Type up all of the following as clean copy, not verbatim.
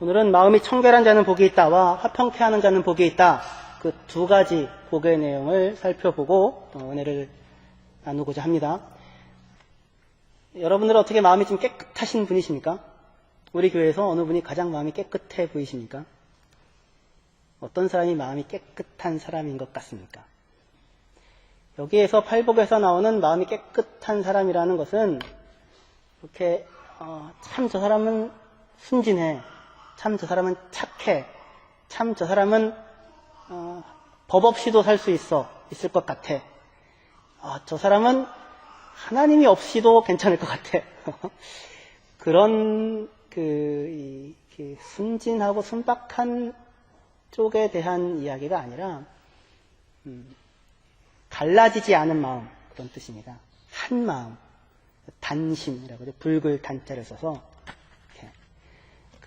오늘은 마음이 청결한 자는 복이 있다와 화평케 하는 자는 복이 있다. 그 두 가지 복의 내용을 살펴보고 은혜를 나누고자 합니다. 여러분들은 어떻게 마음이 좀 깨끗하신 분이십니까? 우리 교회에서 어느 분이 가장 마음이 깨끗해 보이십니까? 어떤 사람이 마음이 깨끗한 사람인 것 같습니까? 여기에서 팔복에서 나오는 마음이 깨끗한 사람이라는 것은 이렇게 참 저 사람은 순진해, 참 저 사람은 착해, 참 저 사람은 법 없이도 살 수 있을 것 같아. 저 사람은 하나님이 없이도 괜찮을 것 같아. 그런 순진하고 순박한 쪽에 대한 이야기가 아니라 갈라지지 않은 마음, 그런 뜻입니다. 한 마음, 단심이라고 하죠. 붉을 단자를 써서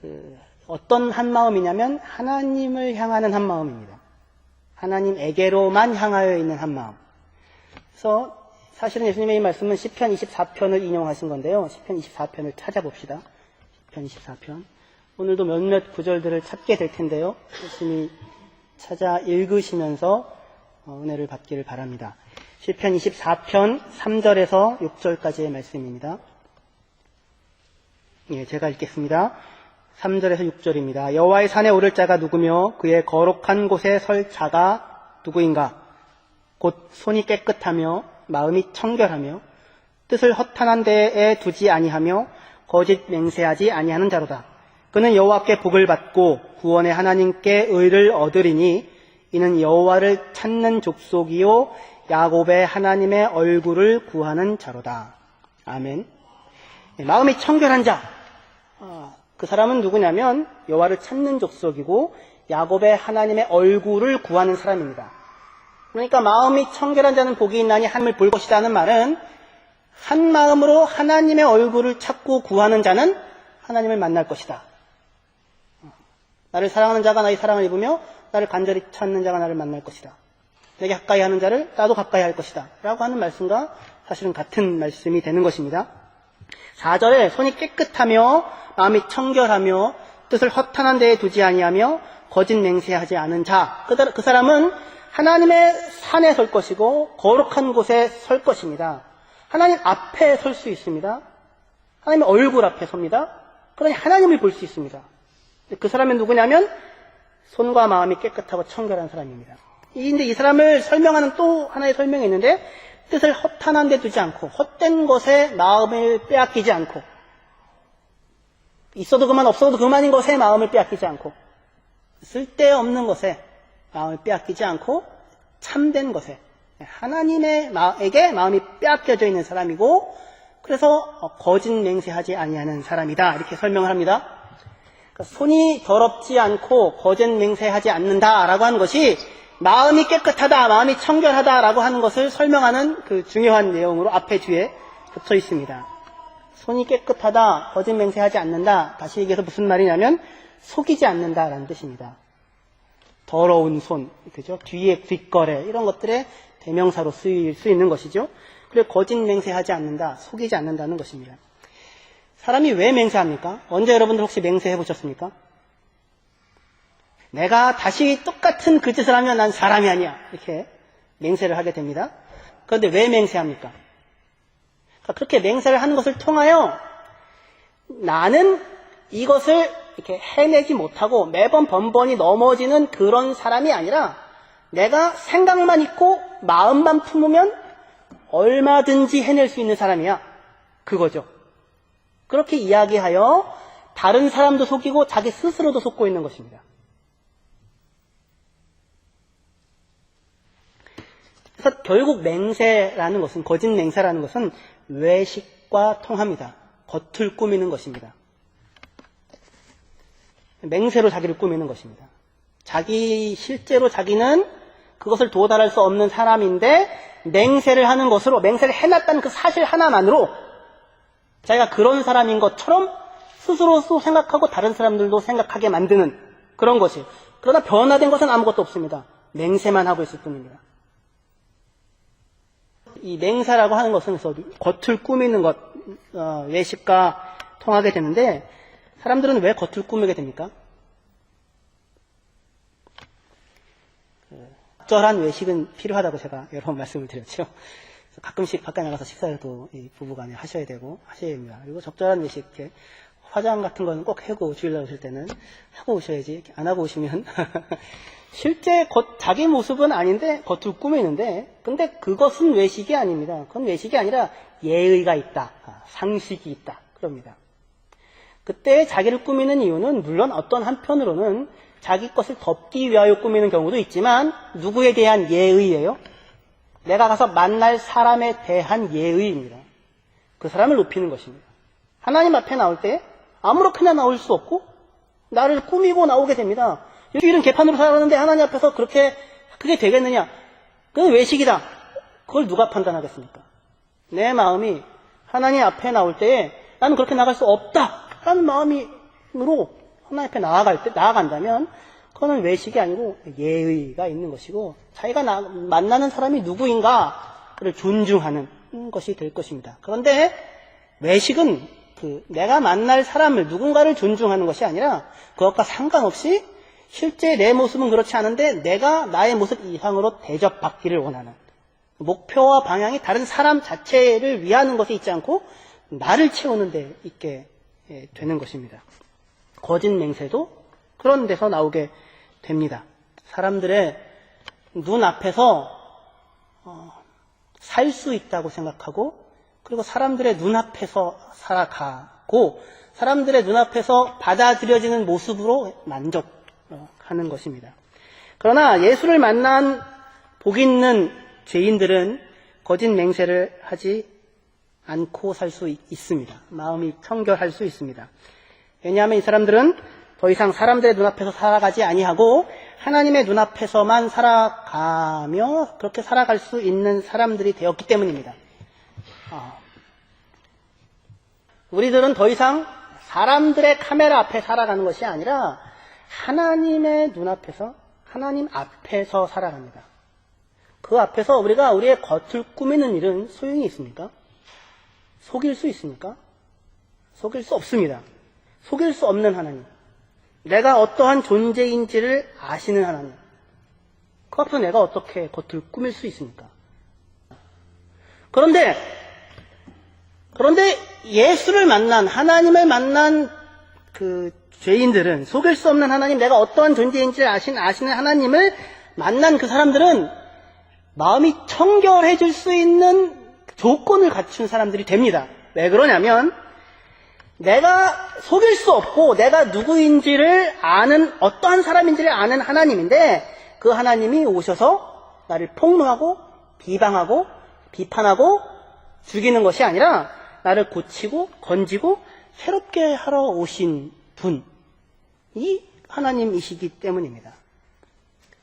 이렇게. 어떤 한 마음이냐면 하나님을 향하는 한 마음입니다. 하나님에게로만 향하여 있는 한 마음. 그래서 사실은 예수님의 이 말씀은 시편 24편을 인용하신 건데요. 시편 24편을 찾아봅시다. 시편 24편. 오늘도 몇몇 구절들을 찾게 될 텐데요. 열심히 찾아 읽으시면서 은혜를 받기를 바랍니다. 시편 24편 3절에서 6절까지의 말씀입니다. 예, 제가 읽겠습니다. 3절에서 6절입니다. 여호와의 산에 오를 자가 누구며 그의 거룩한 곳에 설 자가 누구인가? 곧 손이 깨끗하며 마음이 청결하며 뜻을 허탄한 데에 두지 아니하며 거짓 맹세하지 아니하는 자로다. 그는 여호와께 복을 받고 구원의 하나님께 의를 얻으리니 이는 여호와를 찾는 족속이요 야곱의 하나님의 얼굴을 구하는 자로다. 아멘. 마음이 청결한 자, 그 사람은 누구냐면 여호와를 찾는 족속이고 야곱의 하나님의 얼굴을 구하는 사람입니다. 그러니까 마음이 청결한 자는 복이 있나니 하나님을 볼 것이라는 말은 한 마음으로 하나님의 얼굴을 찾고 구하는 자는 하나님을 만날 것이다. 나를 사랑하는 자가 나의 사랑을 입으며 나를 간절히 찾는 자가 나를 만날 것이다. 내게 가까이 하는 자를 나도 가까이 할 것이다. 라고 하는 말씀과 사실은 같은 말씀이 되는 것입니다. 4절에 손이 깨끗하며 마음이 청결하며 뜻을 허탄한 데에 두지 아니하며 거짓 맹세하지 않은 자. 그 사람은 하나님의 산에 설 것이고 거룩한 곳에 설 것입니다. 하나님 앞에 설 수 있습니다. 하나님의 얼굴 앞에 섭니다. 그러니 하나님을 볼 수 있습니다. 그 사람이 누구냐면 손과 마음이 깨끗하고 청결한 사람입니다. 근데 이 사람을 설명하는 또 하나의 설명이 있는데 뜻을 허탄한 데 두지 않고 헛된 것에 마음을 빼앗기지 않고 있어도 그만 없어도 그만인 것에 마음을 빼앗기지 않고 쓸데없는 것에 마음을 빼앗기지 않고 참된 것에 하나님에게 마음이 빼앗겨져 있는 사람이고 그래서 거짓 맹세하지 아니하는 사람이다. 이렇게 설명을 합니다. 그러니까 손이 더럽지 않고 거짓 맹세하지 않는다라고 하는 것이 마음이 깨끗하다, 마음이 청결하다라고 하는 것을 설명하는 그 중요한 내용으로 앞에 뒤에 붙어 있습니다. 손이 깨끗하다, 거짓 맹세하지 않는다. 다시 얘기해서 무슨 말이냐면 속이지 않는다라는 뜻입니다. 더러운 손, 그죠? 뒤에 뒷거래 이런 것들의 대명사로 쓰일 수 있는 것이죠. 그리고 거짓 맹세하지 않는다, 속이지 않는다는 것입니다. 사람이 왜 맹세합니까? 언제 여러분들 혹시 맹세해 보셨습니까? 내가 다시 똑같은 그 짓을 하면 난 사람이 아니야. 이렇게 맹세를 하게 됩니다. 그런데 왜 맹세합니까? 그러니까 그렇게 맹세를 하는 것을 통하여 나는 이것을 이렇게 해내지 못하고 매번 번번이 넘어지는 그런 사람이 아니라 내가 생각만 있고 마음만 품으면 얼마든지 해낼 수 있는 사람이야. 그거죠. 그렇게 이야기하여 다른 사람도 속이고 자기 스스로도 속고 있는 것입니다. 그래서 결국 맹세라는 것은, 거짓 맹세라는 것은 외식과 통합니다. 겉을 꾸미는 것입니다. 맹세로 자기를 꾸미는 것입니다. 실제로 자기는 그것을 도달할 수 없는 사람인데 맹세를 하는 것으로, 맹세를 해놨다는 그 사실 하나만으로 자기가 그런 사람인 것처럼 스스로도 생각하고 다른 사람들도 생각하게 만드는 그런 것이. 그러나 변화된 것은 아무것도 없습니다. 맹세만 하고 있을 뿐입니다. 이 맹세라고 하는 것은 겉을 꾸미는 것, 외식과 통하게 되는데 사람들은 왜 겉을 꾸미게 됩니까? 적절한 외식은 필요하다고 제가 여러 번 말씀을 드렸죠. 가끔씩 밖에 나가서 식사도 이 부부간에 하셔야 되고 하셔야 됩니다. 그리고 적절한 외식, 이렇게 화장 같은 거는 꼭 하고 주일날 오실 때는 하고 오셔야지. 이렇게 안 하고 오시면 실제 자기 모습은 아닌데 겉으로 꾸미는데, 근데 그것은 외식이 아닙니다. 그건 외식이 아니라 예의가 있다, 상식이 있다, 그럽니다. 그때 자기를 꾸미는 이유는 물론 어떤 한편으로는 자기 것을 덮기 위하여 꾸미는 경우도 있지만 누구에 대한 예의예요? 내가 가서 만날 사람에 대한 예의입니다. 그 사람을 높이는 것입니다. 하나님 앞에 나올 때 아무렇게나 나올 수 없고 나를 꾸미고 나오게 됩니다. 주일은 개판으로 살았는데 하나님 앞에서 그게 되겠느냐? 그건 외식이다. 그걸 누가 판단하겠습니까? 내 마음이 하나님 앞에 나올 때에 나는 그렇게 나갈 수 없다라는 마음으로 하나님 앞에 나아간다면 그거는 외식이 아니고 예의가 있는 것이고, 자기가 만나는 사람이 누구인가를 존중하는 것이 될 것입니다. 그런데 외식은 내가 만날 사람을, 누군가를 존중하는 것이 아니라 그것과 상관없이 실제 내 모습은 그렇지 않은데 내가 나의 모습 이상으로 대접받기를 원하는, 목표와 방향이 다른 사람 자체를 위하는 것이 있지 않고 나를 채우는 데 있게 되는 것입니다. 거짓 맹세도 그런 데서 나오게 됩니다. 사람들의 눈앞에서 살 수 있다고 생각하고, 그리고 사람들의 눈앞에서 살아가고, 사람들의 눈앞에서 받아들여지는 모습으로 만족하는 것입니다. 그러나 예수를 만난 복 있는 죄인들은 거짓 맹세를 하지 않고 살 수 있습니다. 마음이 청결할 수 있습니다. 왜냐하면 이 사람들은 더 이상 사람들의 눈앞에서 살아가지 아니하고 하나님의 눈앞에서만 살아가며 그렇게 살아갈 수 있는 사람들이 되었기 때문입니다. 우리들은 더 이상 사람들의 카메라 앞에 살아가는 것이 아니라 하나님의 눈앞에서, 하나님 앞에서 살아갑니다. 그 앞에서 우리가 우리의 겉을 꾸미는 일은 소용이 있습니까? 속일 수 있습니까? 속일 수 없습니다. 속일 수 없는 하나님, 내가 어떠한 존재인지를 아시는 하나님, 그 앞에서 내가 어떻게 겉을 꾸밀 수 있습니까? 그런데 예수를 만난, 하나님을 만난 그 죄인들은, 속일 수 없는 하나님, 내가 어떠한 존재인지를 아시는 하나님을 만난 그 사람들은 마음이 청결해질 수 있는 조건을 갖춘 사람들이 됩니다. 왜 그러냐면 내가 속일 수 없고 내가 누구인지를 아는, 어떠한 사람인지를 아는 하나님인데, 그 하나님이 오셔서 나를 폭로하고 비방하고 비판하고 죽이는 것이 아니라 나를 고치고 건지고 새롭게 하러 오신 분이 하나님이시기 때문입니다.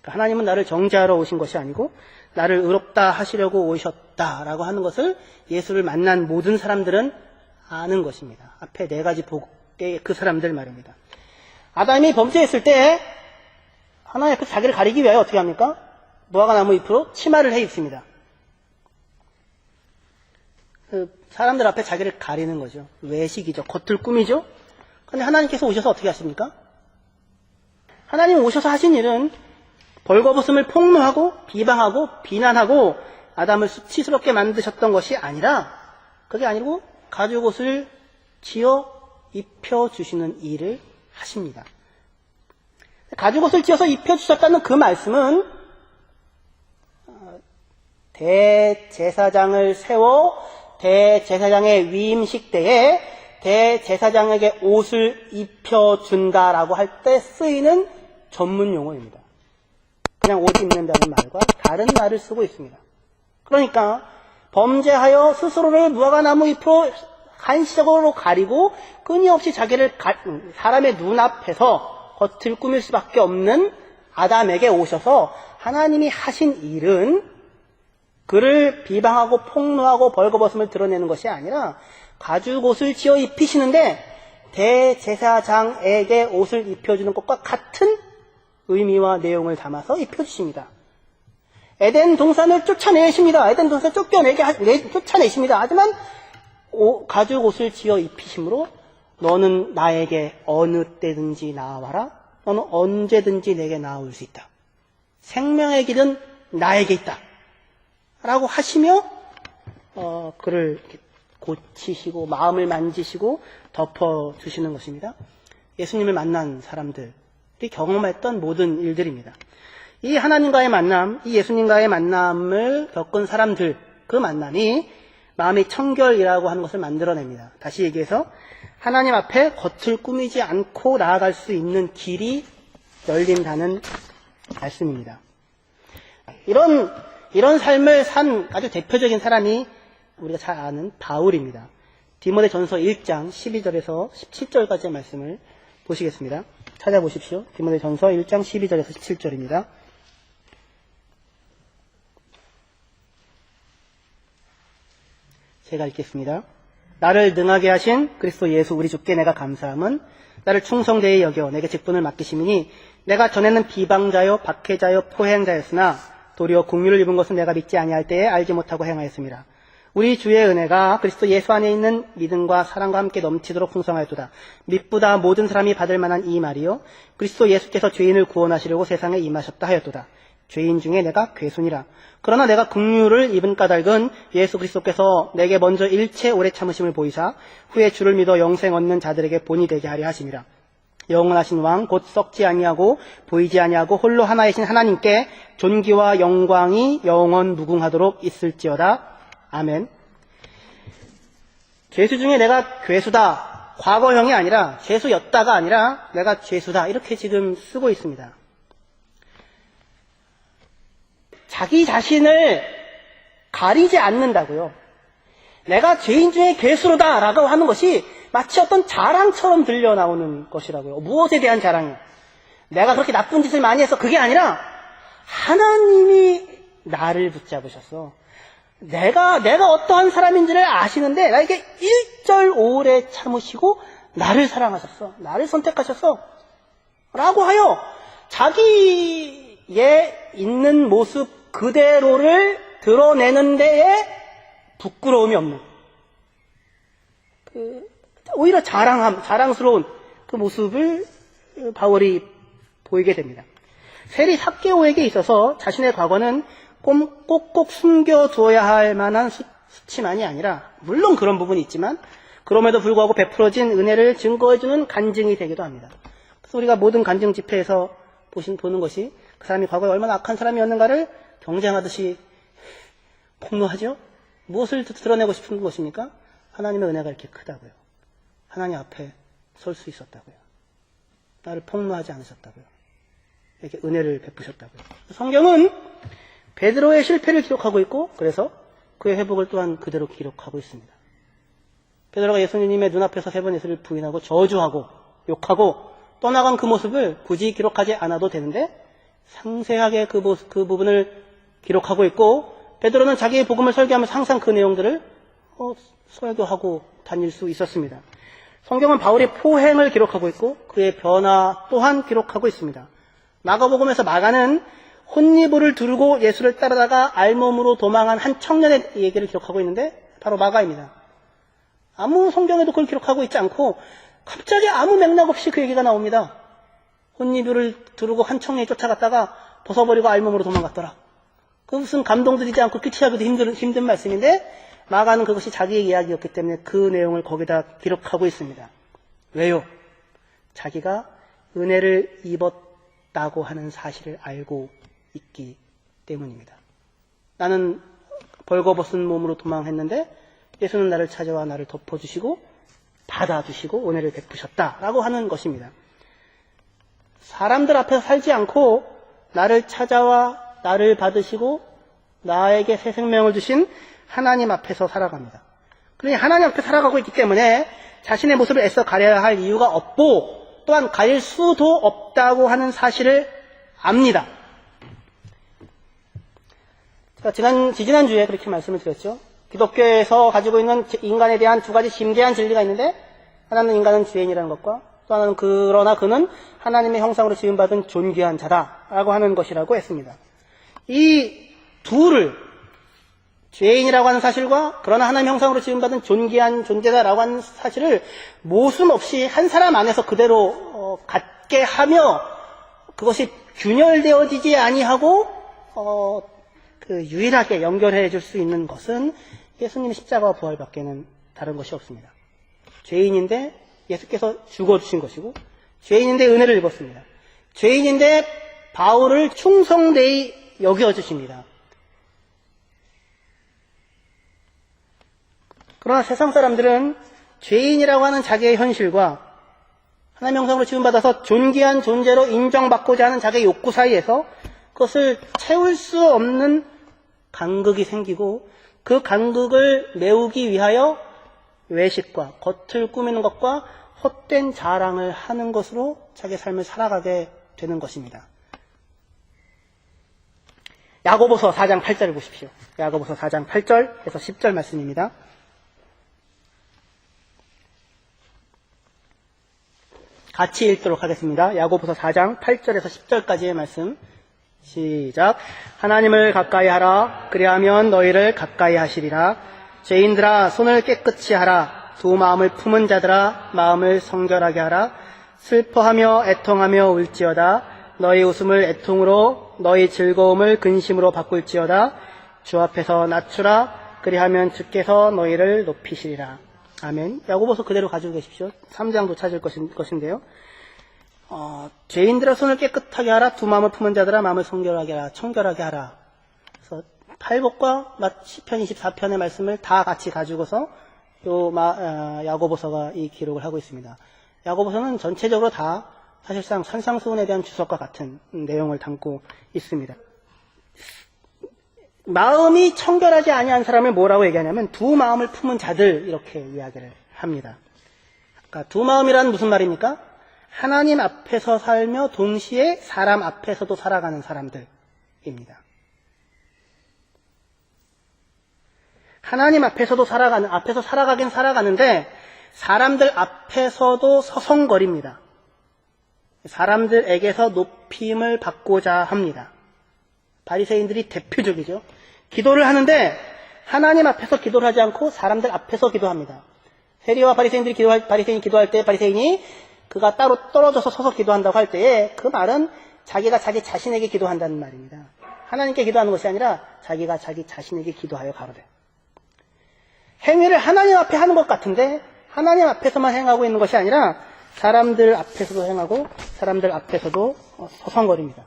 하나님은 나를 정죄하러 오신 것이 아니고 나를 의롭다 하시려고 오셨다라고 하는 것을 예수를 만난 모든 사람들은 아는 것입니다. 앞에 네 가지 복의 그 사람들 말입니다. 아담이 범죄했을 때 하나님 앞에 자기를 가리기 위하여 어떻게 합니까? 무화과 나무 잎으로 치마를 해 입습니다. 사람들 앞에 자기를 가리는 거죠. 외식이죠. 겉을 꾸미죠. 그런데 하나님께서 오셔서 어떻게 하십니까? 하나님 오셔서 하신 일은 벌거벗음을 폭로하고 비방하고 비난하고 아담을 수치스럽게 만드셨던 것이 아니라, 그게 아니고 가죽옷을 지어 입혀주시는 일을 하십니다. 가죽옷을 지어서 입혀주셨다는 그 말씀은 대제사장을 세워 대제사장의 위임식 때에 대제사장에게 옷을 입혀준다라고 할 때 쓰이는 전문 용어입니다. 그냥 옷 입는다는 말과 다른 말을 쓰고 있습니다. 그러니까 범죄하여 스스로를 무화과 나무 잎으로 한시적으로 가리고 끊임없이 자기를 사람의 눈앞에서 겉을 꾸밀 수밖에 없는 아담에게 오셔서 하나님이 하신 일은 그를 비방하고 폭로하고 벌거벗음을 드러내는 것이 아니라 가죽옷을 지어 입히시는데 대제사장에게 옷을 입혀주는 것과 같은 의미와 내용을 담아서 입혀주십니다. 에덴 동산을 쫓아내십니다. 에덴 동산을 쫓아내십니다. 하지만 가죽옷을 지어 입히심으로 너는 나에게 어느 때든지 나와라. 너는 언제든지 내게 나올 수 있다. 생명의 길은 나에게 있다. 라고 하시며 그를 이렇게 고치시고 마음을 만지시고 덮어주시는 것입니다. 예수님을 만난 사람들이 경험했던 모든 일들입니다. 이 하나님과의 만남, 이 예수님과의 만남을 겪은 사람들, 그 만남이 마음의 청결이라고 하는 것을 만들어냅니다. 다시 얘기해서 하나님 앞에 겉을 꾸미지 않고 나아갈 수 있는 길이 열린다는 말씀입니다. 이런 삶을 산 아주 대표적인 사람이 우리가 잘 아는 바울입니다. 디모데전서 1장 12절에서 17절까지의 말씀을 보시겠습니다. 찾아보십시오. 디모데전서 1장 12절에서 17절입니다. 제가 읽겠습니다. 나를 능하게 하신 그리스도 예수 우리 주께 내가 감사함은 나를 충성되이 여겨 내게 직분을 맡기심이니 내가 전에는 비방자요 박해자요 포행자였으나 도리어 긍휼을 입은 것은 내가 믿지 아니할 때에 알지 못하고 행하였습니다. 우리 주의 은혜가 그리스도 예수 안에 있는 믿음과 사랑과 함께 넘치도록 풍성하였도다. 믿보다 모든 사람이 받을 만한 이 말이요 그리스도 예수께서 죄인을 구원하시려고 세상에 임하셨다 하였도다. 죄인 중에 내가 괴순이라. 그러나 내가 긍휼을 입은 까닭은 예수 그리스도께서 내게 먼저 일체 오래 참으심을 보이사 후에 주를 믿어 영생 얻는 자들에게 본이 되게 하려 하심이라. 영원하신 왕 곧 썩지 아니하고 보이지 아니하고 홀로 하나이신 하나님께 존귀와 영광이 영원 무궁하도록 있을지어다. 아멘. 죄수 중에 내가 괴수다. 과거형이 아니라 죄수였다가 아니라 내가 죄수다. 이렇게 지금 쓰고 있습니다. 자기 자신을 가리지 않는다고요. 내가 죄인 중에 괴수로다 라고 하는 것이 마치 어떤 자랑처럼 들려 나오는 것이라고요. 무엇에 대한 자랑이요? 내가 그렇게 나쁜 짓을 많이 해서 그게 아니라 하나님이 나를 붙잡으셨어. 내가 어떠한 사람인지를 아시는데 나에게 일절 오래 참으시고 나를 사랑하셨어. 나를 선택하셨어. 라고 하여 자기의 있는 모습 그대로를 드러내는 데에 부끄러움이 없는 오히려 자랑스러운 그 모습을 바울이 보이게 됩니다. 세리 삭개오에게 있어서 자신의 과거는 꼭꼭 숨겨두어야 할 만한 수치만이 아니라 물론 그런 부분이 있지만 그럼에도 불구하고 베풀어진 은혜를 증거해주는 간증이 되기도 합니다. 그래서 우리가 모든 간증 집회에서 보는 것이 그 사람이 과거에 얼마나 악한 사람이었는가를 경쟁하듯이 폭로하죠. 무엇을 드러내고 싶은 것입니까? 하나님의 은혜가 이렇게 크다고요. 하나님 앞에 설 수 있었다고요. 나를 폭로하지 않으셨다고요. 이렇게 은혜를 베푸셨다고요. 성경은 베드로의 실패를 기록하고 있고 그래서 그의 회복을 또한 그대로 기록하고 있습니다. 베드로가 예수님의 눈앞에서 3번 예수를 부인하고 저주하고 욕하고 떠나간 그 모습을 굳이 기록하지 않아도 되는데 상세하게 그 부분을 기록하고 있고 베드로는 자기의 복음을 설교하면서 항상 그 내용들을 설교하고 다닐 수 있었습니다. 성경은 바울의 포행을 기록하고 있고 그의 변화 또한 기록하고 있습니다. 마가복음에서 마가는 혼니부를 두르고 예수를 따르다가 알몸으로 도망한 한 청년의 얘기를 기록하고 있는데 바로 마가입니다. 아무 성경에도 그걸 기록하고 있지 않고 갑자기 아무 맥락 없이 그 얘기가 나옵니다. 혼니부를 두르고 한 청년이 쫓아갔다가 벗어버리고 알몸으로 도망갔더라. 그 무슨 감동들이지 않고 큐티하기도 힘든 말씀인데 마가는 그것이 자기의 이야기였기 때문에 그 내용을 거기다 기록하고 있습니다. 왜요? 자기가 은혜를 입었다고 하는 사실을 알고 있기 때문입니다. 나는 벌거벗은 몸으로 도망했는데 예수는 나를 찾아와 나를 덮어주시고 받아주시고 은혜를 베푸셨다라고 하는 것입니다. 사람들 앞에서 살지 않고 나를 찾아와 나를 받으시고 나에게 새 생명을 주신 하나님 앞에서 살아갑니다. 그러니 하나님 앞에 살아가고 있기 때문에 자신의 모습을 애써 가려야 할 이유가 없고 또한 가릴 수도 없다고 하는 사실을 압니다. 제가 지지난주에 그렇게 말씀을 드렸죠. 기독교에서 가지고 있는 인간에 대한 두 가지 심대한 진리가 있는데 하나는 인간은 죄인이라는 것과 또 하나는 그러나 그는 하나님의 형상으로 지음받은 존귀한 자다라고 하는 것이라고 했습니다. 이 둘을 죄인이라고 하는 사실과 그러나 하나님의 형상으로 지음받은 존귀한 존재다라고 하는 사실을 모순 없이 한 사람 안에서 그대로 갖게 하며 그것이 균열되어지지 아니하고 유일하게 연결해 줄 수 있는 것은 예수님의 십자가와 부활밖에는 다른 것이 없습니다. 죄인인데 예수께서 죽어주신 것이고, 죄인인데 은혜를 입었습니다. 죄인인데 바울을 충성되이 여겨주십니다. 그러나 세상 사람들은 죄인이라고 하는 자기의 현실과 하나님의 형상으로 지음받아서 존귀한 존재로 인정받고자 하는 자기의 욕구 사이에서 그것을 채울 수 없는 간극이 생기고, 그 간극을 메우기 위하여 외식과 겉을 꾸미는 것과 헛된 자랑을 하는 것으로 자기의 삶을 살아가게 되는 것입니다. 야고보서 4장 8절을 보십시오. 야고보서 4장 8절에서 10절 말씀입니다. 같이 읽도록 하겠습니다. 야고보서 4장 8절에서 10절까지의 말씀. 시작. 하나님을 가까이 하라. 그리하면 너희를 가까이 하시리라. 죄인들아 손을 깨끗이 하라. 두 마음을 품은 자들아 마음을 성결하게 하라. 슬퍼하며 애통하며 울지어다. 너희 웃음을 애통으로 너희 즐거움을 근심으로 바꿀지어다. 주 앞에서 낮추라. 그리하면 주께서 너희를 높이시리라. 아멘. 야고보서 그대로 가지고 계십시오. 3장도 찾을 것인데요. 죄인들아 손을 깨끗하게 하라. 두 마음을 품은 자들아 마음을 성결하게 하라. 청결하게 하라. 그래서 팔복과 시편 24편의 말씀을 다 같이 가지고서 야고보서가 이 기록을 하고 있습니다. 야고보서는 전체적으로 다 사실상 산상수훈에 대한 주석과 같은 내용을 담고 있습니다. 마음이 청결하지 아니한 사람을 뭐라고 얘기하냐면 두 마음을 품은 자들, 이렇게 이야기를 합니다. 그러니까 두 마음이란 무슨 말입니까? 하나님 앞에서 살며 동시에 사람 앞에서도 살아가는 사람들입니다. 하나님 앞에서 살아가긴 살아가는데 사람들 앞에서도 서성거립니다. 사람들에게서 높임을 받고자 합니다. 바리새인들이 대표적이죠. 기도를 하는데 하나님 앞에서 기도를 하지 않고 사람들 앞에서 기도합니다. 세리와 바리새인이 기도할 때 바리새인이 그가 따로 떨어져서 서서 기도한다고 할 때에 그 말은 자기가 자기 자신에게 기도한다는 말입니다. 하나님께 기도하는 것이 아니라 자기가 자기 자신에게 기도하여 가로되. 행위를 하나님 앞에 하는 것 같은데 하나님 앞에서만 행하고 있는 것이 아니라 사람들 앞에서도 행하고 사람들 앞에서도 서성거립니다.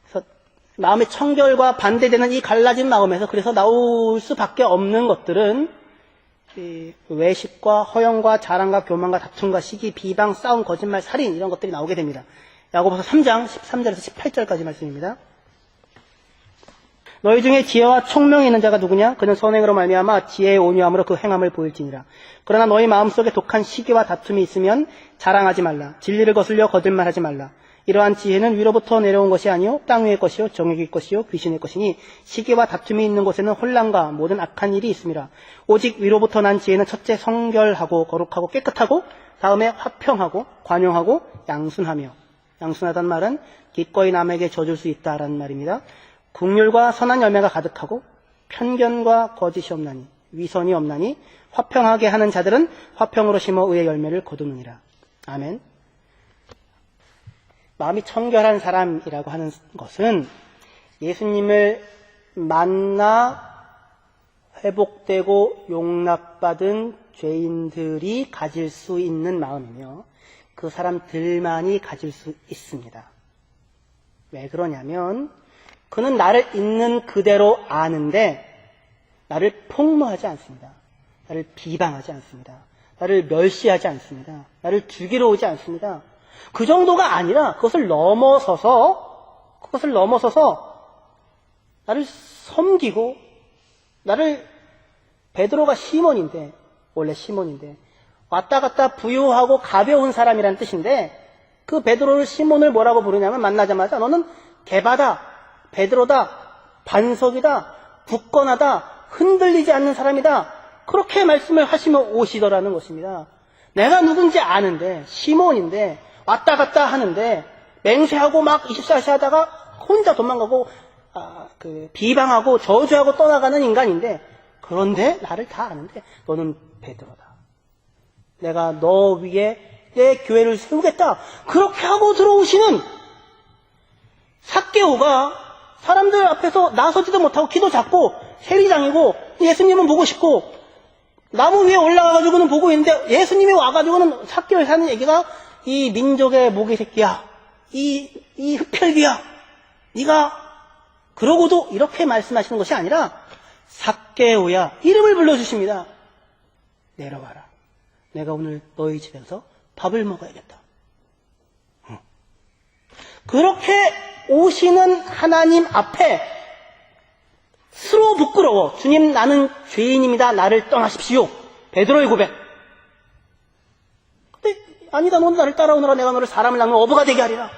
그래서 마음의 청결과 반대되는 이 갈라진 마음에서 그래서 나올 수밖에 없는 것들은 외식과 허영과 자랑과 교만과 다툼과 시기, 비방, 싸움, 거짓말, 살인 이런 것들이 나오게 됩니다. 야고보서 3장 13절에서 18절까지 말씀입니다. 너희 중에 지혜와 총명이 있는 자가 누구냐? 그는 선행으로 말미암아 지혜의 온유함으로 그 행함을 보일지니라. 그러나 너희 마음속에 독한 시기와 다툼이 있으면 자랑하지 말라. 진리를 거슬려 거짓말하지 말라. 이러한 지혜는 위로부터 내려온 것이 아니요 땅 위의 것이요 정욕의 것이요 귀신의 것이니 시기와 다툼이 있는 곳에는 혼란과 모든 악한 일이 있음이라. 오직 위로부터 난 지혜는 첫째 성결하고 거룩하고 깨끗하고 다음에 화평하고 관용하고 양순하며. 양순하다는 말은 기꺼이 남에게 져줄 수 있다라는 말입니다. 긍휼과 선한 열매가 가득하고 편견과 거짓이 없나니 위선이 없나니 화평하게 하는 자들은 화평으로 심어 의의 열매를 거두느니라. 아멘. 마음이 청결한 사람이라고 하는 것은 예수님을 만나 회복되고 용납받은 죄인들이 가질 수 있는 마음이며 그 사람들만이 가질 수 있습니다. 왜 그러냐면 그는 나를 있는 그대로 아는데 나를 폭로하지 않습니다. 나를 비방하지 않습니다. 나를 멸시하지 않습니다. 나를 죽이러 오지 않습니다. 그 정도가 아니라 그것을 넘어서서 나를 섬기고 나를 베드로가 시몬인데 원래 시몬인데 왔다 갔다 부유하고 가벼운 사람이라는 뜻인데 그 베드로를 시몬을 뭐라고 부르냐면 만나자마자 너는 개바다, 베드로다, 반석이다, 굳건하다, 흔들리지 않는 사람이다. 그렇게 말씀을 하시며 오시더라는 것입니다. 내가 누군지 아는데 시몬인데 왔다 갔다 하는데 맹세하고 막 24시 하다가 혼자 도망가고 비방하고 저주하고 떠나가는 인간인데 그런데 나를 다 아는데 너는 베드로다. 내가 너 위에 내 교회를 세우겠다. 그렇게 하고 들어오시는 삭개오가 사람들 앞에서 나서지도 못하고 키도 작고 세리장이고 예수님은 보고 싶고 나무 위에 올라가가지고는 보고 있는데 예수님이 와가지고는 삭개오에 사는 얘기가 이 민족의 모기 새끼야. 이 흡혈귀야. 네가 그러고도 이렇게 말씀하시는 것이 아니라 삭개오야. 이름을 불러주십니다. 내려와라. 내가 오늘 너희 집에서 밥을 먹어야겠다. 그렇게 오시는 하나님 앞에 스스로 부끄러워. 주님, 나는 죄인입니다. 나를 떠나십시오. 베드로의 고백. 근데 아니다. 넌 나를 따라오느라 내가 너를 사람을 낳는 어부가 되게 하리라.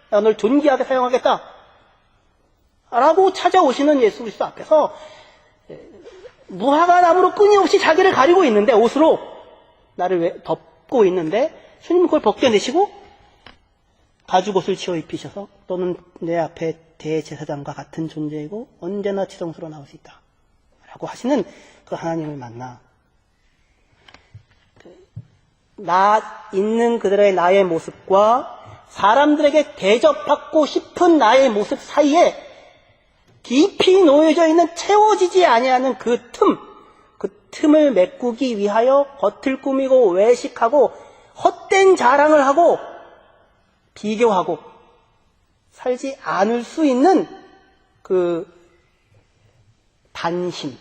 내가 너를 존귀하게 사용하겠다. 라고 찾아오시는 예수 그리스도 앞에서 무화과 나무로 끊임없이 자기를 가리고 있는데, 옷으로 나를 덮고 있는데 주님은 그걸 벗겨내시고 가죽옷을 치워 입히셔서 너는 내 앞에 대제사장과 같은 존재이고 언제나 지성스러워 나올 수 있다 라고 하시는 그 하나님을 만나 나 있는 그들의 나의 모습과 사람들에게 대접받고 싶은 나의 모습 사이에 깊이 놓여져 있는 채워지지 아니하는 그 틈을 메꾸기 위하여 겉을 꾸미고 외식하고 헛된 자랑을 하고 비교하고 살지 않을 수 있는 그 반심.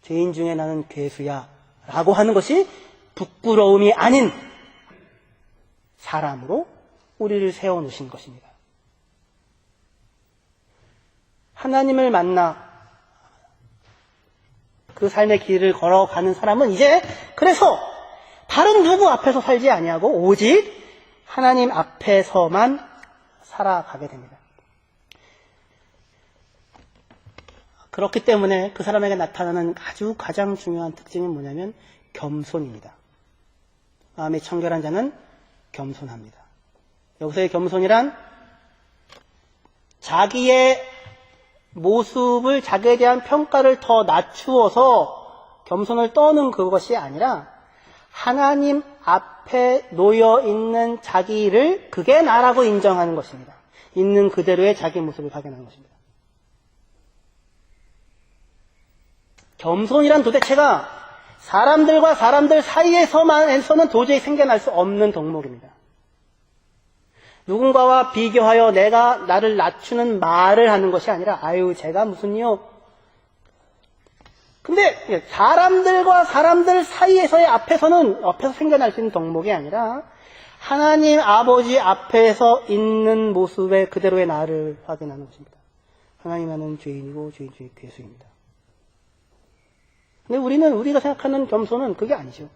죄인 중에 나는 괴수야 라고 하는 것이 부끄러움이 아닌 사람으로 우리를 세워놓으신 것입니다. 하나님을 만나 그 삶의 길을 걸어가는 사람은 이제 그래서 다른 누구 앞에서 살지 아니하고 오직 하나님 앞에서만 살아가게 됩니다. 그렇기 때문에 그 사람에게 나타나는 아주 가장 중요한 특징은 뭐냐면 겸손입니다. 마음이 청결한 자는 겸손합니다. 여기서의 겸손이란 자기의 모습을, 자기에 대한 평가를 더 낮추어서 겸손을 떠는 그것이 아니라 하나님 앞에 놓여 있는 자기를 그게 나라고 인정하는 것입니다. 있는 그대로의 자기 모습을 발견하는 것입니다. 겸손이란 도대체가 사람들과 사람들 사이에서는 도저히 생겨날 수 없는 덕목입니다. 누군가와 비교하여 내가 나를 낮추는 말을 하는 것이 아니라 아유 제가 무슨요. 근데 사람들과 사람들 사이에서의 앞에서 생겨날 수 있는 덕목이 아니라 하나님 아버지 앞에서 있는 모습의 그대로의 나를 확인하는 것입니다. 하나님 나는 죄인이고 죄인 중에 괴수입니다. 근데 우리가 생각하는 겸손은 그게 아니죠.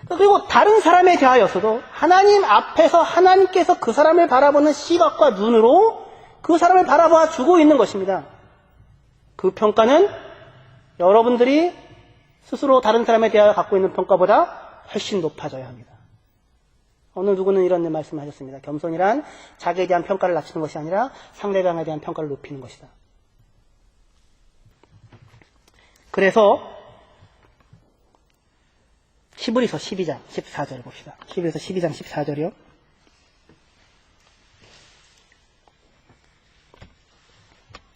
그리고 다른 사람에 대하여서도 하나님 앞에서 하나님께서 그 사람을 바라보는 시각과 눈으로 그 사람을 바라봐 주고 있는 것입니다. 그 평가는 여러분들이 스스로 다른 사람에 대하여 갖고 있는 평가보다 훨씬 높아져야 합니다. 어느 누구는 이런 말씀을 하셨습니다. 겸손이란 자기에 대한 평가를 낮추는 것이 아니라 상대방에 대한 평가를 높이는 것이다. 그래서 히브리서 12장 14절 봅시다. 히브리서 12장 14절이요.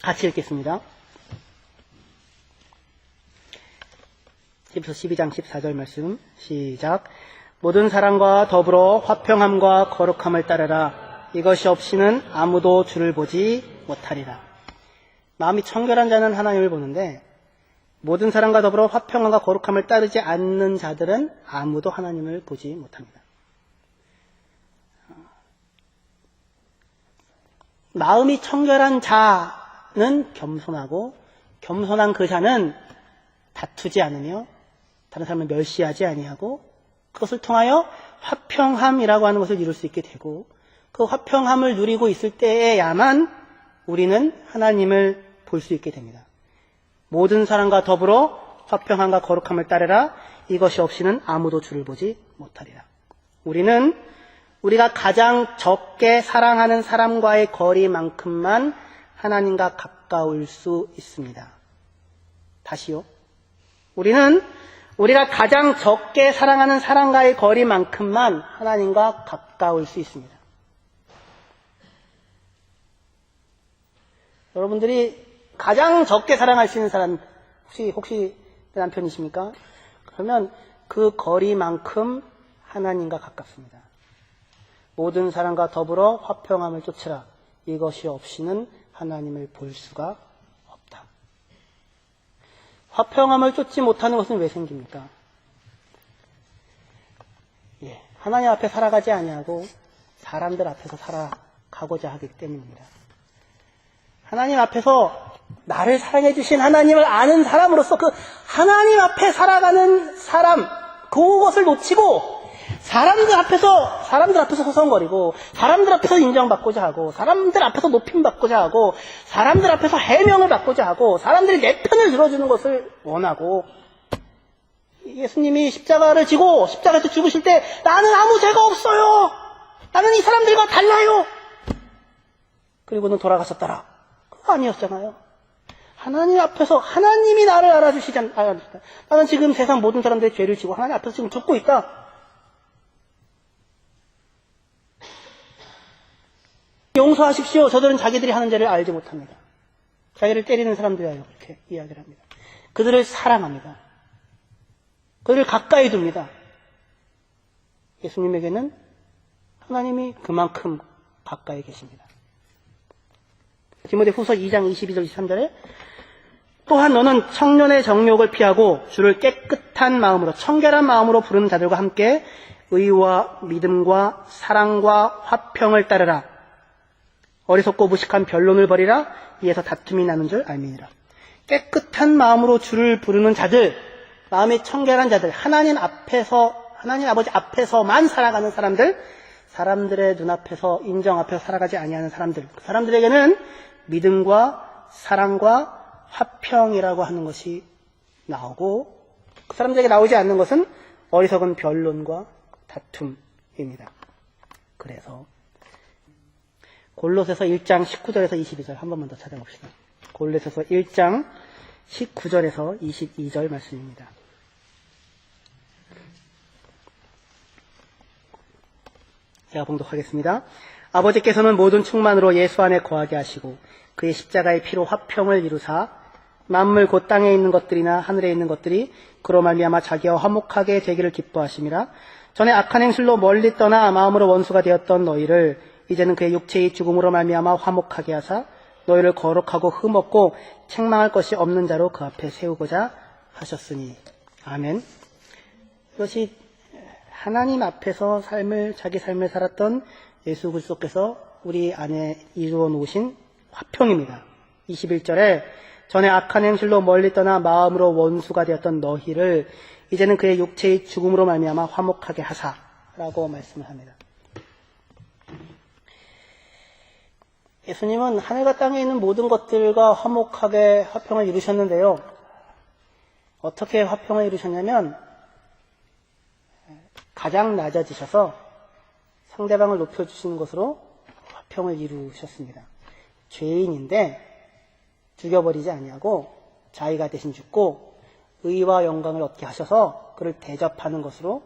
같이 읽겠습니다. 히브리서 12장 14절 말씀 시작. 모든 사람과 더불어 화평함과 거룩함을 따르라. 이것이 없이는 아무도 주를 보지 못하리라. 마음이 청결한 자는 하나님을 보는데 모든 사람과 더불어 화평함과 거룩함을 따르지 않는 자들은 아무도 하나님을 보지 못합니다. 마음이 청결한 자는 겸손하고 겸손한 그 자는 다투지 않으며 다른 사람을 멸시하지 아니하고 그것을 통하여 화평함이라고 하는 것을 이룰 수 있게 되고 그 화평함을 누리고 있을 때에야만 우리는 하나님을 볼 수 있게 됩니다. 모든 사람과 더불어 화평함과 거룩함을 따르라. 이것이 없이는 아무도 주를 보지 못하리라. 우리는 우리가 가장 적게 사랑하는 사람과의 거리만큼만 하나님과 가까울 수 있습니다. 다시요. 우리는 우리가 가장 적게 사랑하는 사람과의 거리만큼만 하나님과 가까울 수 있습니다. 여러분들이 가장 적게 사랑할 수 있는 사람 혹시 남편이십니까? 그러면 그 거리만큼 하나님과 가깝습니다. 모든 사람과 더불어 화평함을 쫓으라. 이것이 없이는 하나님을 볼 수가 없다. 화평함을 쫓지 못하는 것은 왜 생깁니까? 하나님 앞에 살아가지 아니하고 사람들 앞에서 살아가고자 하기 때문입니다. 하나님 앞에서 나를 사랑해 주신 하나님을 아는 사람으로서 그 하나님 앞에 살아가는 사람, 그것을 놓치고 사람들 앞에서 서성거리고 사람들 앞에서 인정받고자 하고 사람들 앞에서 높임받고자 하고 사람들 앞에서 해명을 받고자 하고 사람들이 내 편을 들어주는 것을 원하고, 예수님이 십자가를 지고 십자가에서 죽으실 때 나는 아무 죄가 없어요, 나는 이 사람들과 달라요, 그리고는 돌아가셨더라. 그거 아니었잖아요. 하나님 앞에서 하나님이 나를 알아주시지 않습니까? 나는 지금 세상 모든 사람들의 죄를 지고 하나님 앞에서 지금 죽고 있다. 용서하십시오. 저들은 자기들이 하는 죄를 알지 못합니다. 자기를 때리는 사람들이에요. 그렇게 이야기를 합니다. 그들을 사랑합니다. 그들을 가까이 둡니다. 예수님에게는 하나님이 그만큼 가까이 계십니다. 디모데후서 2장 22절 23절에 또한 너는 청년의 정욕을 피하고 주를 깨끗한 마음으로 청결한 마음으로 부르는 자들과 함께 의와 믿음과 사랑과 화평을 따르라. 어리석고 무식한 변론을 버리라. 이에서 다툼이 나는 줄 알미니라. 깨끗한 마음으로 주를 부르는 자들, 마음이 청결한 자들, 하나님 아버지 앞에서만 살아가는 사람들, 사람들의 눈앞에서 인정 앞에서 살아가지 아니하는 사람들, 그 사람들에게는 믿음과 사랑과 화평이라고 하는 것이 나오고, 그 사람들에게 나오지 않는 것은 어리석은 변론과 다툼입니다. 그래서 골로새서 1장 19절에서 22절 한 번만 더 찾아봅시다. 골로새서 1장 19절에서 22절 말씀입니다. 제가 봉독하겠습니다. 아버지께서는 모든 충만으로 예수 안에 거하게 하시고 그의 십자가의 피로 화평을 이루사 만물 곧 땅에 있는 것들이나 하늘에 있는 것들이 그로 말미암아 자기와 화목하게 되기를 기뻐하심이라. 전에 악한 행실로 멀리 떠나 마음으로 원수가 되었던 너희를 이제는 그의 육체의 죽음으로 말미암아 화목하게 하사 너희를 거룩하고 흠없고 책망할 것이 없는 자로 그 앞에 세우고자 하셨으니. 아멘. 이것이 하나님 앞에서 자기 삶을 살았던 예수 그리스도께서 우리 안에 이루어 놓으신 화평입니다. 21절에 전에 악한 행실로 멀리 떠나 마음으로 원수가 되었던 너희를 이제는 그의 육체의 죽음으로 말미암아 화목하게 하사라고 말씀을 합니다. 예수님은 하늘과 땅에 있는 모든 것들과 화목하게 화평을 이루셨는데요. 어떻게 화평을 이루셨냐면 가장 낮아지셔서 상대방을 높여주시는 것으로 화평을 이루셨습니다. 죄인인데 죽여버리지 아니하고 자기가 대신 죽고 의와 영광을 얻게 하셔서 그를 대접하는 것으로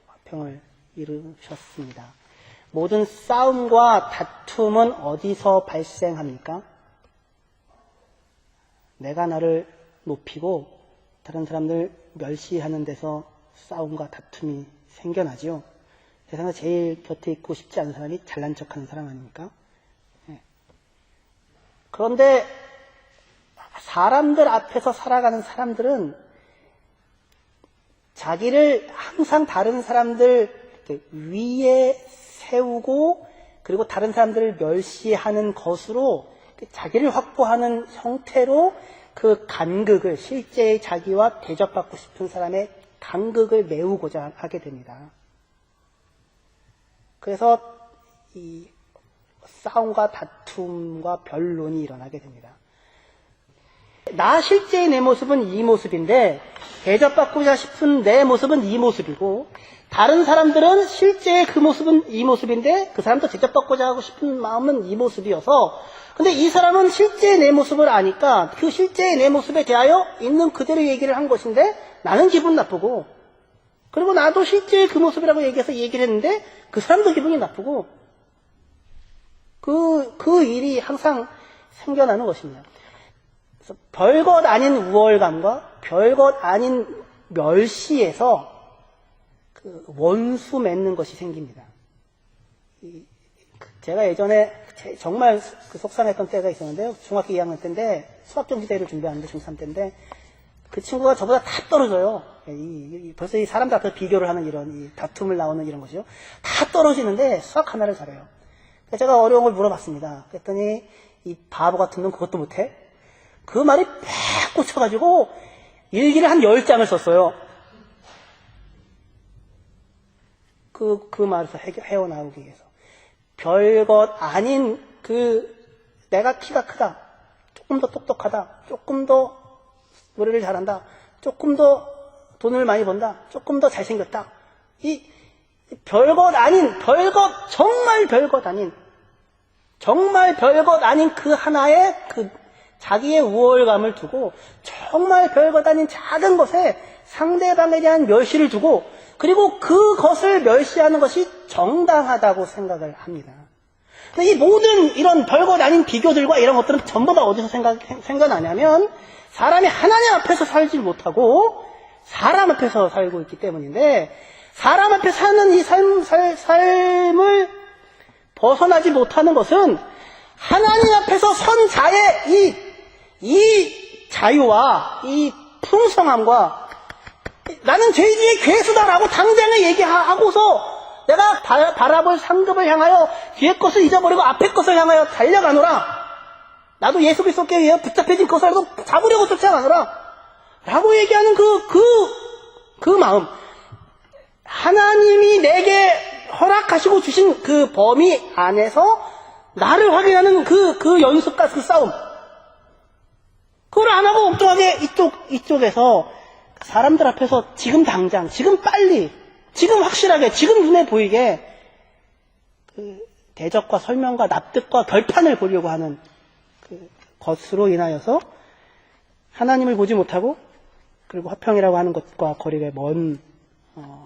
화평을 이루셨습니다. 모든 싸움과 다툼은 어디서 발생합니까? 내가 나를 높이고 다른 사람들 멸시하는 데서 싸움과 다툼이 생겨나지요. 세상에 제일 곁에 있고 싶지 않은 사람이 잘난 척하는 사람 아닙니까? 그런데 사람들 앞에서 살아가는 사람들은 자기를 항상 다른 사람들 위에 세우고 그리고 다른 사람들을 멸시하는 것으로 자기를 확보하는 형태로 그 간극을, 실제의 자기와 대접받고 싶은 사람의 간극을 메우고자 하게 됩니다. 그래서 이 싸움과 다툼과 변론이 일어나게 됩니다. 실제의 내 모습은 이 모습인데 대접받고자 싶은 내 모습은 이 모습이고, 다른 사람들은 실제의 그 모습은 이 모습인데 그 사람도 대접받고자 하고 싶은 마음은 이 모습이어서, 근데 이 사람은 실제의 내 모습을 아니까 그 실제의 내 모습에 대하여 있는 그대로 얘기를 한 것인데 나는 기분 나쁘고, 그리고 나도 실제 그 모습이라고 얘기를 했는데 그 사람도 기분이 나쁘고, 그 일이 항상 생겨나는 것입니다. 그래서 별것 아닌 우월감과 별것 아닌 멸시에서 그 원수 맺는 것이 생깁니다. 제가 예전에 정말 그 속상했던 때가 있었는데요. 중학교 2학년 때인데 수학정시대회를 준비하는데 중3 때인데 그 친구가 저보다 다 떨어져요. 벌써 이 사람들 앞에서 비교를 하는 이런 이 다툼을 나오는 이런 것이요. 다 떨어지는데 수학 하나를 잘해요. 제가 어려운 걸 물어봤습니다. 그랬더니 이 바보 같은 놈 그것도 못해? 그 말이 팍 꽂혀가지고 일기를 한 10장을 썼어요. 그 말에서 헤어나오기 위해서. 별것 아닌 내가 키가 크다, 조금 더 똑똑하다, 조금 더 노래를 잘한다, 조금 더 돈을 많이 번다, 조금 더 잘생겼다. 별것 아닌, 정말 별것 아닌 그 하나의 자기의 우월감을 두고 정말 별것 아닌 작은 것에 상대방에 대한 멸시를 두고 그리고 그것을 멸시하는 것이 정당하다고 생각을 합니다. 근데 이 모든 이런 별것 아닌 비교들과 이런 것들은 전부 다 어디서 생겨나냐면 사람이 하나님 앞에서 살지 못하고 사람 앞에서 살고 있기 때문인데 사람 앞에 사는 이 삶을 벗어나지 못하는 것은 하나님 앞에서 선 자의 이 자유와 이 풍성함과 나는 죄지의 괴수다라고 당장에 얘기하고서 내가 바라볼 상급을 향하여 뒤에 것을 잊어버리고 앞에 것을 향하여 달려가노라. 나도 예수 그리스도께 의해 붙잡혀진 것을 잡으려고 쫓아가노라. 라고 얘기하는 그 마음. 하나님이 내게 허락하시고 주신 그 범위 안에서 나를 확인하는 그 연습과 그 싸움. 그걸 안 하고 엉뚱하게 이쪽에서 사람들 앞에서 지금 당장, 지금 빨리, 지금 확실하게, 지금 눈에 보이게 대적과 설명과 납득과 결판을 보려고 하는 것으로 인하여서 하나님을 보지 못하고 그리고 화평이라고 하는 것과 거리가 먼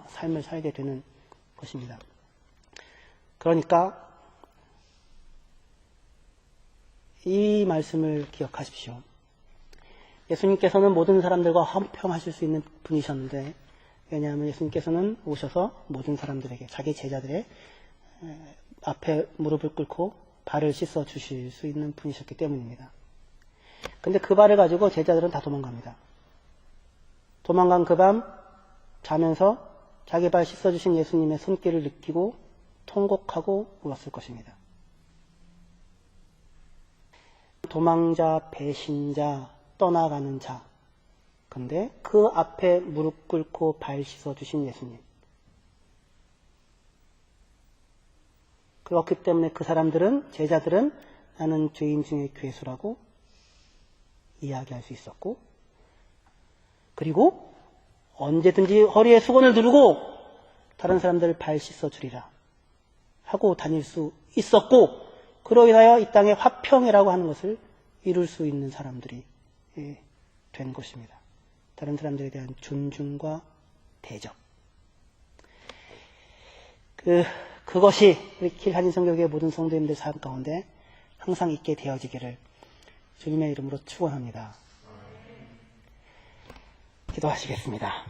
삶을 살게 되는 것입니다. 그러니까 이 말씀을 기억하십시오. 예수님께서는 모든 사람들과 화평하실 수 있는 분이셨는데 왜냐하면 예수님께서는 오셔서 모든 사람들에게 자기 제자들의 앞에 무릎을 꿇고 발을 씻어 주실 수 있는 분이셨기 때문입니다. 근데 그 발을 가지고 제자들은 다 도망갑니다. 도망간 그 밤 자면서 자기 발 씻어주신 예수님의 손길을 느끼고 통곡하고 울었을 것입니다. 도망자, 배신자, 떠나가는 자. 근데 그 앞에 무릎 꿇고 발 씻어주신 예수님. 그렇기 때문에 그 사람들은, 제자들은 나는 죄인 중에 괴수라고 이야기할 수 있었고, 그리고 언제든지 허리에 수건을 두르고 다른 사람들 발 씻어주리라 하고 다닐 수 있었고, 그로 인하여 이 땅에 화평이라고 하는 것을 이룰 수 있는 사람들이 된 것입니다. 다른 사람들에 대한 존중과 대접. 그것이 우리 길 한인성교회의 모든 성도님들 삶 가운데 항상 있게 되어지기를 주님의 이름으로 축원합니다. 기도하시겠습니다.